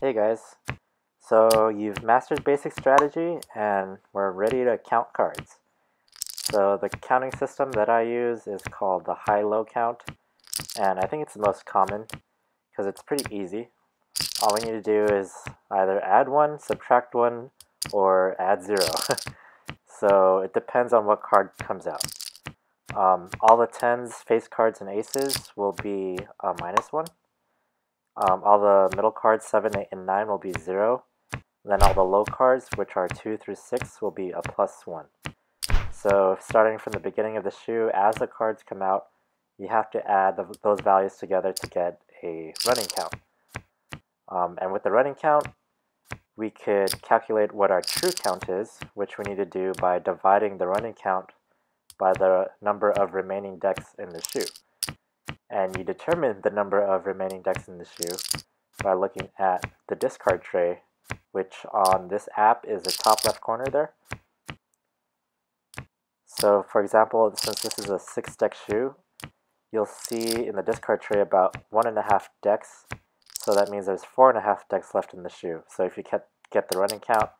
Hey guys, so you've mastered basic strategy and we're ready to count cards. So the counting system that I use is called the high-low count, and I think it's the most common because it's pretty easy. All we need to do is either add 1, subtract 1, or add 0. So it depends on what card comes out. All the 10s, face cards, and aces will be a -1. All the middle cards, 7, 8, and 9 will be 0. Then all the low cards, which are 2 through 6, will be a +1. So starting from the beginning of the shoe, as the cards come out, you have to add those values together to get a running count. And with the running count, we could calculate what our true count is, which we need to do by dividing the running count by the number of remaining decks in the shoe. And you determine the number of remaining decks in the shoe by looking at the discard tray, which on this app is the top left corner there. So for example, since this is a 6-deck shoe, you'll see in the discard tray about 1.5 decks. So that means there's 4.5 decks left in the shoe. So if you get the running count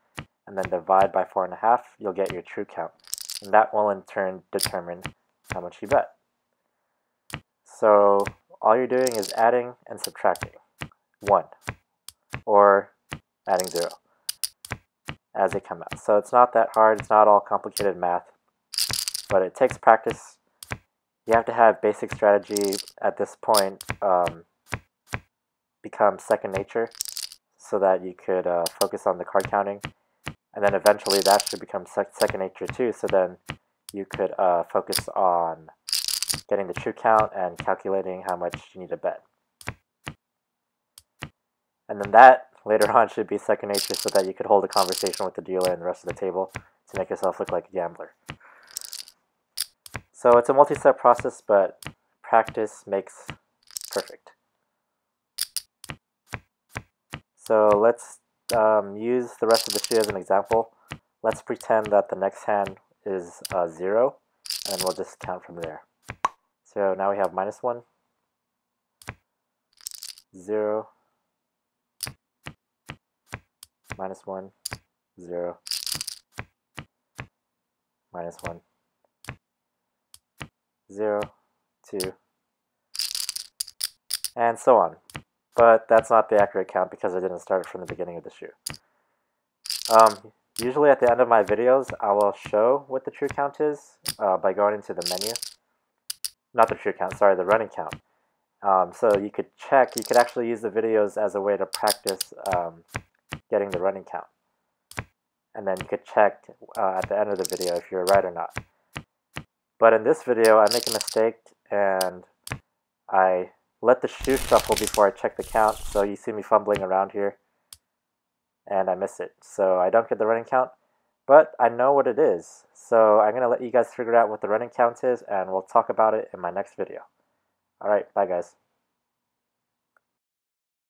and then divide by 4.5, you'll get your true count. And that will in turn determine how much you bet. So all you're doing is adding and subtracting 1 or adding 0 as they come out. So it's not that hard, it's not all complicated math, but it takes practice. You have to have basic strategy at this point become second nature so that you could focus on the card counting. And then eventually that should become second nature too, so then you could focus on getting the true count and calculating how much you need to bet. And then that later on should be second nature so that you could hold a conversation with the dealer and the rest of the table to make yourself look like a gambler. So it's a multi-step process, but practice makes perfect. So let's use the rest of the shoe as an example. Let's pretend that the next hand is 0, and we'll just count from there. So now we have -1, 0, -1, 0, -1, 0, 2, and so on. But that's not the accurate count because I didn't start from the beginning of the shoe. Usually at the end of my videos, I will show what the true count is by going into the menu. Not the true count, sorry, the running count. So you could check, you could actually use the videos as a way to practice getting the running count. And then you could check at the end of the video if you're right or not. But in this video, I make a mistake and I let the shoe shuffle before I check the count. So you see me fumbling around here and I miss it. So I don't get the running count, but I know what it is. So I'm going to let you guys figure out what the running count is and we'll talk about it in my next video. Alright, bye guys.